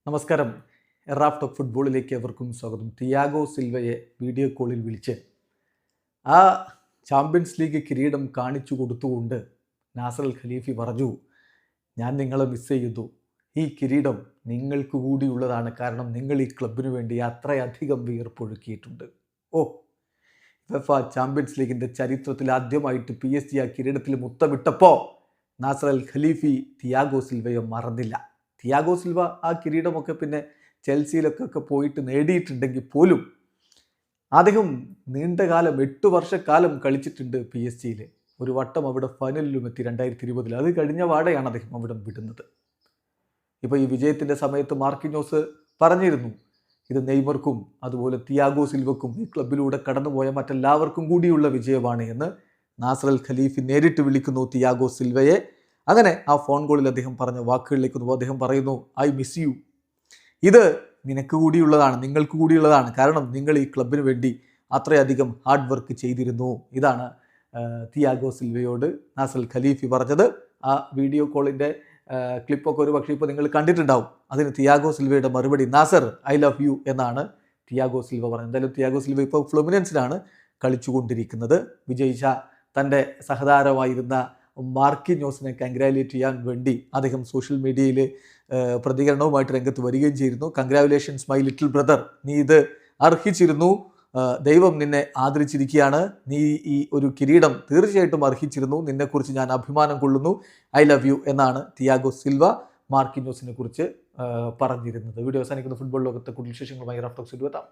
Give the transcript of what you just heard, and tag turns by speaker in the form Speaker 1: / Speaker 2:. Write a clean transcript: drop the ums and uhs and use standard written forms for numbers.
Speaker 1: നമസ്കാരം. Raf talk ഫുട്ബോളിലേക്ക് എവർക്കും സ്വാഗതം. തിയാഗോ സിൽവയെ വീഡിയോ കോളിൽ വിളിച്ച് ആ ചാമ്പ്യൻസ് ലീഗ് കിരീടം കാണിച്ചു കൊടുത്തുകൊണ്ട് നാസർ അൽ ഖലീഫി പറഞ്ഞു, ഞാൻ നിങ്ങളെ മിസ് ചെയ്യുന്നു, ഈ കിരീടം നിങ്ങൾക്ക് കൂടിയുള്ളതാണ്, കാരണം നിങ്ങൾ ഈ ക്ലബിന് വേണ്ടി അത്രയധികം വിയർപ്പൊഴുക്കിയിട്ടുണ്ട്. ഫിഫ ചാമ്പ്യൻസ് ലീഗിൻ്റെ ചരിത്രത്തിൽ ആദ്യമായിട്ട് PSG ആ കിരീടത്തിൽ മുത്തമിട്ടപ്പോൾ നാസർ അൽ ഖലീഫി തിയാഗോ സിൽവയെ മറന്നില്ല. തിയാഗോ സിൽവ ആ കിരീടമൊക്കെ പിന്നെ ചെൽസിയിലൊക്കെ പോയിട്ട് നേടിയിട്ടുണ്ടെങ്കിൽ പോലും അദ്ദേഹം നീണ്ടകാലം 8 വർഷക്കാലം കളിച്ചിട്ടുണ്ട് PSG. ഒരു വട്ടം അവിടെ ഫൈനലിലും എത്തി 2020. അത് കഴിഞ്ഞ വാടെയാണ് അദ്ദേഹം അവിടെ വിടുന്നത്. ഇപ്പോൾ ഈ വിജയത്തിൻ്റെ സമയത്ത് മാർക്കിഞ്ഞോസ് പറഞ്ഞിരുന്നു, ഇത് നെയ്മർക്കും അതുപോലെ തിയാഗോ സിൽവക്കും ഈ ക്ലബിലൂടെ കടന്നുപോയ മറ്റെല്ലാവർക്കും കൂടിയുള്ള വിജയമാണ് എന്ന്. നാസർ അൽ ഖലീഫി നേരിട്ട് വിളിക്കുന്നു തിയാഗോ സിൽവയെ. അങ്ങനെ ആ ഫോൺ കോളിൽ അദ്ദേഹം പറഞ്ഞ വാക്കുകളിലേക്ക് അദ്ദേഹം പറയുന്നു, ഐ മിസ് യു, ഇത് നിനക്ക് കൂടിയുള്ളതാണ്, നിങ്ങൾക്ക് കൂടിയുള്ളതാണ്, കാരണം നിങ്ങൾ ഈ ക്ലബിന് വേണ്ടി അത്രയധികം ഹാർഡ് വർക്ക് ചെയ്തിരുന്നു. ഇതാണ് തിയാഗോ സിൽവയോട് നാസർ അൽ ഖലീഫി പറഞ്ഞത്. ആ വീഡിയോ കോളിൻ്റെ ക്ലിപ്പൊക്കെ ഒരു പക്ഷേ ഇപ്പോൾ നിങ്ങൾ കണ്ടിട്ടുണ്ടാവും. അതിന് തിയാഗോ സിൽവയുടെ മറുപടി, നാസർ ഐ ലവ് യു എന്നാണ് തിയാഗോ സിൽവ പറഞ്ഞത്. എന്തായാലും തിയാഗോ സിൽവ ഇപ്പോൾ ഫ്ലുമിനൻസിലാണ് കളിച്ചുകൊണ്ടിരിക്കുന്നത്. വിജയിച്ച തൻ്റെ സഹതാരമായിരുന്ന മാർക്കിഞ്ഞോസിനെ കൺഗ്രാജുലേറ്റ് ചെയ്യാൻ വേണ്ടി അദ്ദേഹം സോഷ്യൽ മീഡിയയിൽ പ്രതികരണവുമായിട്ട് രംഗത്ത് വരികയും ചെയ്തിരുന്നു. കൺഗ്രാജുലേഷൻസ് മൈ ലിറ്റിൽ ബ്രദർ, നീ ഇത് അർഹിച്ചിരുന്നു, ദൈവം നിന്നെ ആദരിച്ചിരിക്കുകയാണ്, നീ ഈ ഒരു കിരീടം തീർച്ചയായിട്ടും അർഹിച്ചിരുന്നു, നിന്നെക്കുറിച്ച് ഞാൻ അഭിമാനം കൊള്ളുന്നു, ഐ ലവ് യു എന്നാണ് തിയാഗോ സിൽവ മാർക്കിഞ്ഞോസിനെ കുറിച്ച് പറഞ്ഞിരുന്നത്. വീഡിയോ അവസാനിക്കുന്ന ഫുട്ബോൾ ലോകത്തെ കൂടുതൽ വിശേഷങ്ങളുമായി റാഫ് ടോക്സിൽ എത്താം.